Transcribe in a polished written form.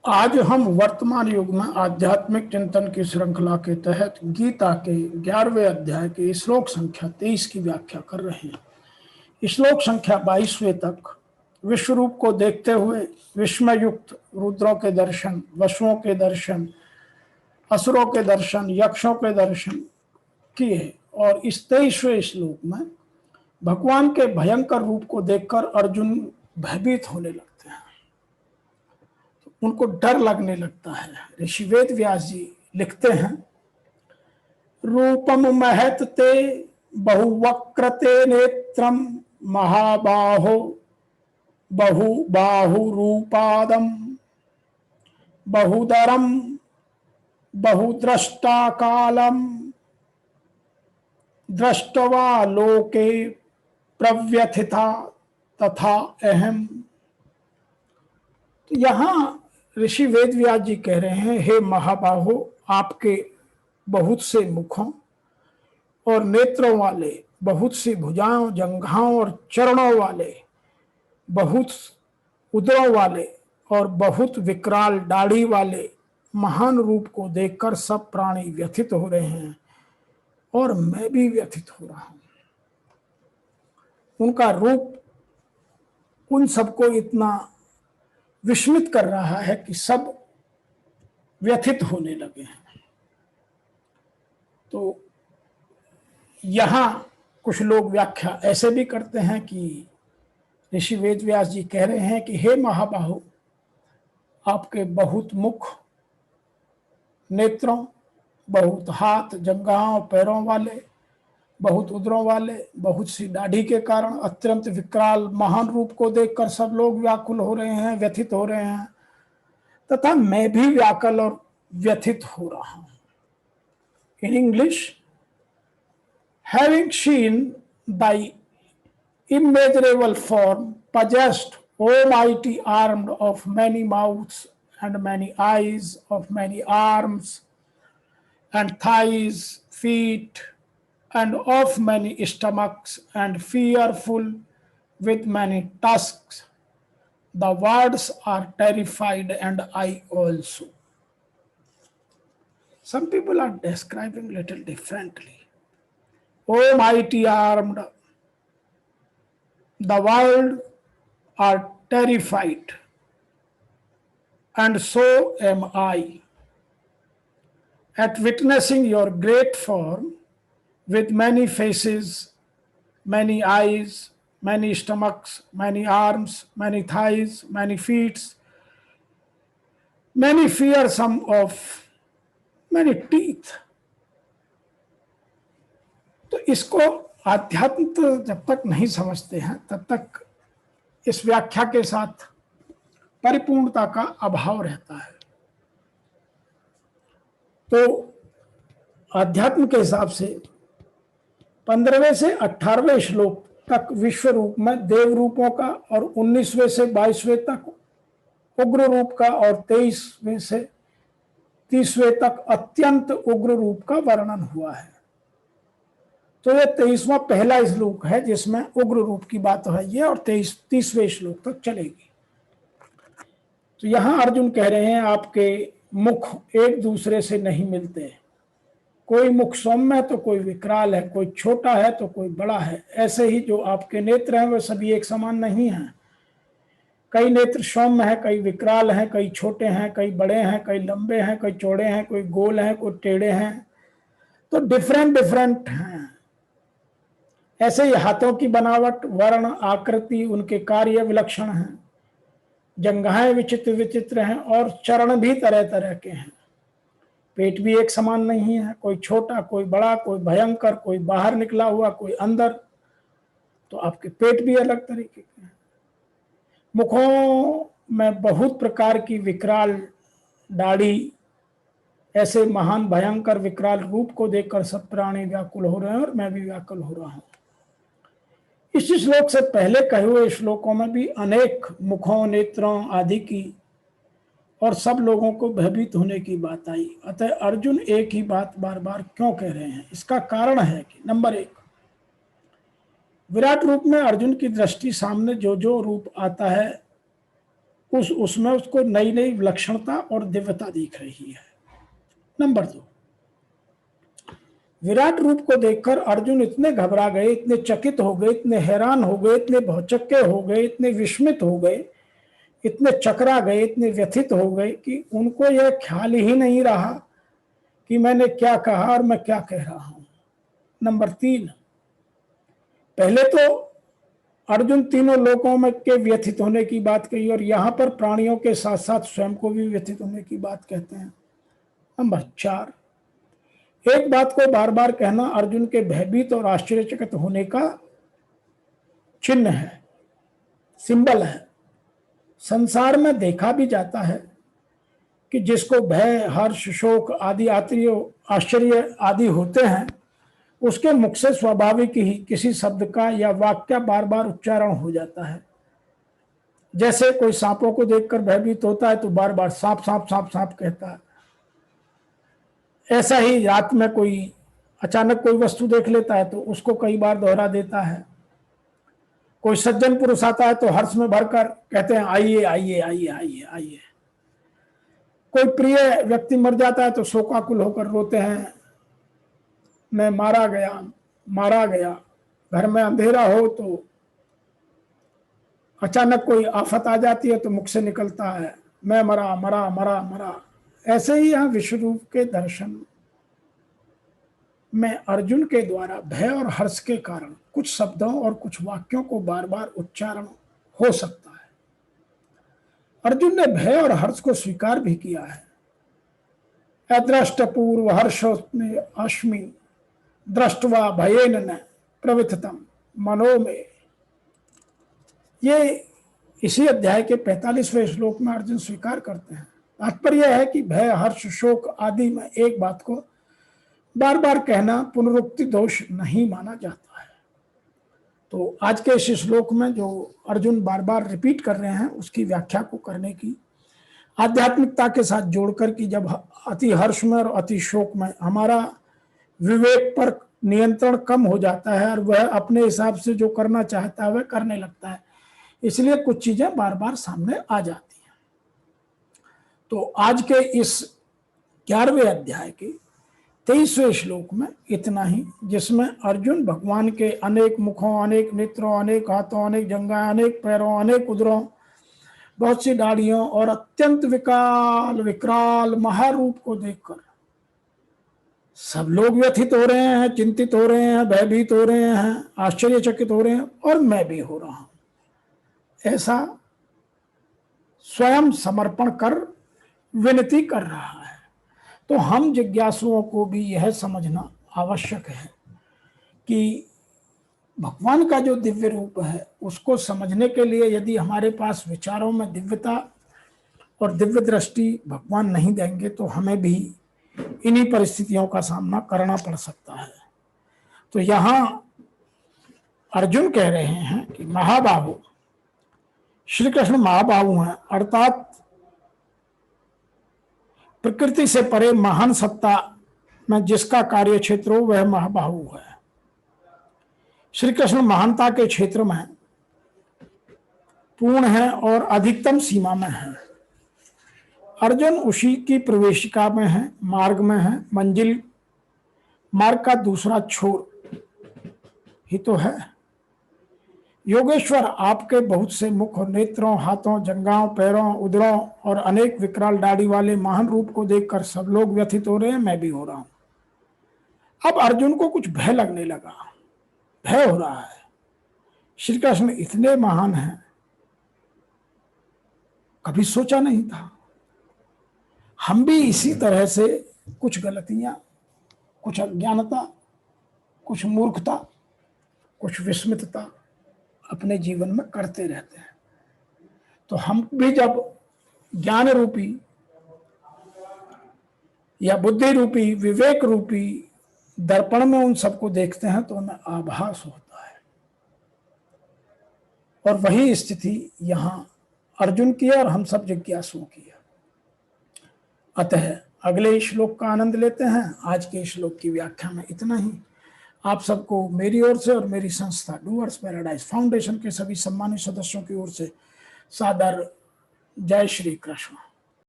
आज हम वर्तमान युग में आध्यात्मिक चिंतन की श्रृंखला के तहत गीता के 11वें अध्याय के श्लोक संख्या 23 की व्याख्या कर रहे हैं। श्लोक संख्या 22वें तक विश्व रूप को देखते हुए विस्मय युक्त रुद्रों के दर्शन, वसुओं के दर्शन, असुरों के दर्शन, यक्षों के दर्शन किए और इस 23वें श्लोक में भगवान के भयंकर रूप को देखकर अर्जुन भयभीत होने लगते हैं, उनको डर लगने लगता है। ऋषि वेद व्यास जी लिखते हैं, रूपम महत ते बहुवक्रते नेत्रम महाबाहो बहुबाहुरूपादम बहुदरम बहुद्रष्टाकालम दृष्टवा लोके प्रव्यथिता तथा अहम। तो यहाँ ऋषि वेदव्यास जी कह रहे हैं, हे महाबाहो, आपके बहुत से मुखों और नेत्रों वाले, बहुत सी भुजाओं, जंघाओं और चरणों वाले, बहुत उदरों वाले और बहुत विकराल दाढ़ी वाले महान रूप को देखकर सब प्राणी व्यथित हो रहे हैं और मैं भी व्यथित हो रहा हूं। उनका रूप उन सबको इतना विस्मित कर रहा है कि सब व्यथित होने लगे हैं। तो यहां कुछ लोग व्याख्या ऐसे भी करते हैं कि ऋषि वेदव्यास जी कह रहे हैं कि हे महाबाहु, आपके बहुत मुख, नेत्रों, बहुत हाथ, जंघाओं, पैरों वाले, बहुत उदरों वाले, बहुत सी दाढ़ी के कारण अत्यंत विकराल महान रूप को देखकर सब लोग व्याकुल हो रहे हैं, व्यथित हो रहे हैं, तथा मैं भी व्याकुल और व्यथित हो रहा हूं। In English, having seen thy immeasurable form, possessed, almighty, armed of many mouths and many eyes, of many arms and thighs, feet, and of many stomachs, and fearful with many tusks, the words are terrified, and I also. Some people are describing little differently. O mighty armed, the world are terrified, and so am I, at witnessing your great form with many faces, many eyes, many stomachs, many arms, many thighs, many feet, many fearsome of many teeth. तो इसको आध्यात्म तो जब तक नहीं समझते हैं तब तक इस व्याख्या के साथ परिपूर्णता का अभाव रहता है। तो आध्यात्म के हिसाब से 15वें से 18वें श्लोक तक विश्व रूप में देव रूपों का और 19वें से 22वें तक उग्र रूप का और 23वें से 30वें तक अत्यंत उग्र रूप का वर्णन हुआ है। तो ये 23वां पहला श्लोक है जिसमें उग्र रूप की बात है ये, और 30वें श्लोक तक चलेगी। तो यहां अर्जुन कह रहे हैं, आपके मुख एक दूसरे से नहीं मिलते, कोई मुख सौम्य है तो कोई विकराल है, कोई छोटा है तो कोई बड़ा है। ऐसे ही जो आपके नेत्र हैं वे सभी एक समान नहीं हैं। कई नेत्र सौम्य है, कई विकराल हैं, कई छोटे हैं, कई बड़े हैं, कई लंबे हैं, कई चौड़े हैं, कोई गोल हैं, कोई टेढ़े हैं। तो डिफरेंट हैं। ऐसे ही हाथों की बनावट, वर्ण, आकृति, उनके कार्य विलक्षण हैं। जंघाएं विचित्र विचित्र हैं और चरण भी तरह तरह के हैं। पेट भी एक समान नहीं है, कोई छोटा, कोई बड़ा, कोई भयंकर, कोई बाहर निकला हुआ, कोई अंदर। तो आपके पेट भी अलग तरीके के हैं। मुखों में बहुत प्रकार की विकराल दाढ़ी, ऐसे महान भयंकर विकराल रूप को देखकर सब प्राणी व्याकुल हो रहे हैं और मैं भी व्याकुल हो रहा हूं। इस श्लोक से पहले कहे हुए श्लोकों में भी अनेक मुखों, नेत्रों आदि की और सब लोगों को भयभीत होने की बात आई। अतः अर्जुन एक ही बात बार बार क्यों कह रहे हैं? इसका कारण है कि नंबर 1, विराट रूप में अर्जुन की दृष्टि सामने जो जो रूप आता है उसमें उसको नई नई विलक्षणता और दिव्यता दिख रही है। नंबर 2, विराट रूप को देखकर अर्जुन इतने घबरा गए, इतने चकित हो गए, इतने हैरान हो गए, इतने भौचक्के हो गए, इतने विस्मित हो गए, इतने चकरा गए, इतने व्यथित हो गए कि उनको यह ख्याल ही नहीं रहा कि मैंने क्या कहा और मैं क्या कह रहा हूं। नंबर 3, पहले तो अर्जुन तीनों लोकों में के व्यथित होने की बात कही और यहां पर प्राणियों के साथ साथ स्वयं को भी व्यथित होने की बात कहते हैं। नंबर 4, एक बात को बार बार कहना अर्जुन के भयभीत और आश्चर्यचकित होने का चिन्ह है, सिंबल है। संसार में देखा भी जाता है कि जिसको भय, हर्ष, शोक आदि आश्चर्य आदि होते हैं, उसके मुख से स्वाभाविक ही किसी शब्द का या वाक्य बार बार उच्चारण हो जाता है। जैसे कोई सांपों को देखकर भयभीत होता है तो बार बार सांप सांप सांप सांप कहता है। ऐसा ही रात में कोई अचानक कोई वस्तु देख लेता है तो उसको कई बार दोहरा देता है। कोई सज्जन पुरुष आता है तो हर्ष में भरकर कहते हैं आइए आइए आइए आइए आइए। कोई प्रिय व्यक्ति मर जाता है तो शोकाकुल होकर रोते हैं, मैं मारा गया मारा गया। घर में अंधेरा हो तो अचानक कोई आफत आ जाती है तो मुख से निकलता है मैं मरा मरा मरा मरा। ऐसे ही यहाँ विश्व रूप के दर्शन में अर्जुन के द्वारा भय और हर्ष के कारण कुछ शब्दों और कुछ वाक्यों को बार बार उच्चारण हो सकता है। अर्जुन ने भय और हर्ष को स्वीकार भी किया है। अदृष्टपूर्व हर्षोस्मि अस्मि दृष्ट्वा भयेन न प्रविथतम मनो में। ये इसी अध्याय के 45वें श्लोक में अर्जुन स्वीकार करते हैं। तात्पर्य है कि भय, हर्ष, शोक आदि में एक बात को बार बार कहना पुनरुक्ति दोष नहीं माना जाता है। तो आज के इस श्लोक में जो अर्जुन बार बार रिपीट कर रहे हैं उसकी व्याख्या को करने की आध्यात्मिकता के साथ जोड़कर कि जब अति हर्ष में और अति शोक में हमारा विवेक पर नियंत्रण कम हो जाता है और वह अपने हिसाब से जो करना चाहता है वह करने लगता है, इसलिए कुछ चीजें बार बार सामने आ जाती हैं। तो आज के इस 11वें अध्याय के 23वें श्लोक में इतना ही, जिसमें अर्जुन भगवान के अनेक मुखों, अनेक नेत्रों, अनेक हाथों, अनेक जंघाएं, अनेक पैरों, अनेक उदरों, बहुत सी दाढ़ियों और अत्यंत विकाल विकराल महारूप को देखकर सब लोग व्यथित हो रहे हैं, चिंतित हो रहे हैं, भयभीत हो रहे हैं, आश्चर्यचकित हो रहे हैं और मैं भी हो रहा हूं, ऐसा स्वयं समर्पण कर विनती कर रहा है। तो हम जिज्ञासुओं को भी यह समझना आवश्यक है कि भगवान का जो दिव्य रूप है उसको समझने के लिए यदि हमारे पास विचारों में दिव्यता और दिव्य दृष्टि भगवान नहीं देंगे तो हमें भी इन्हीं परिस्थितियों का सामना करना पड़ सकता है। तो यहाँ अर्जुन कह रहे हैं कि महाबाहु, श्री कृष्ण महाबाहु हैं, अर्थात प्रकृति से परे महान सत्ता में जिसका कार्य क्षेत्र हो वह महाबाहु है। श्री कृष्ण महानता के क्षेत्र में पूर्ण है और अधिकतम सीमा में है। अर्जुन उसी की प्रवेशिका में है, मार्ग में है, मंजिल मार्ग का दूसरा छोर ही तो है। योगेश्वर, आपके बहुत से मुख और नेत्रों, हाथों, जंघाओं, पैरों, उदरों और अनेक विकराल दाढ़ी वाले महान रूप को देखकर सब लोग व्यथित हो रहे हैं, मैं भी हो रहा हूं। अब अर्जुन को कुछ भय लगने लगा, भय हो रहा है। श्री कृष्ण इतने महान हैं, कभी सोचा नहीं था। हम भी इसी तरह से कुछ गलतियां, कुछ अज्ञानता, कुछ मूर्खता, कुछ विस्मितता अपने जीवन में करते रहते हैं। तो हम भी जब ज्ञान रूपी या बुद्धि रूपी, विवेक रूपी दर्पण में उन सबको देखते हैं तो हमें आभास होता है। और वही स्थिति यहां अर्जुन की है और हम सब जिज्ञासुओं की है। अतः अगले श्लोक का आनंद लेते हैं। आज के श्लोक की व्याख्या में इतना ही। आप सबको मेरी ओर से और मेरी संस्था डूअर्स पैराडाइज फाउंडेशन के सभी सम्मानित सदस्यों की ओर से सादर जय श्री कृष्ण।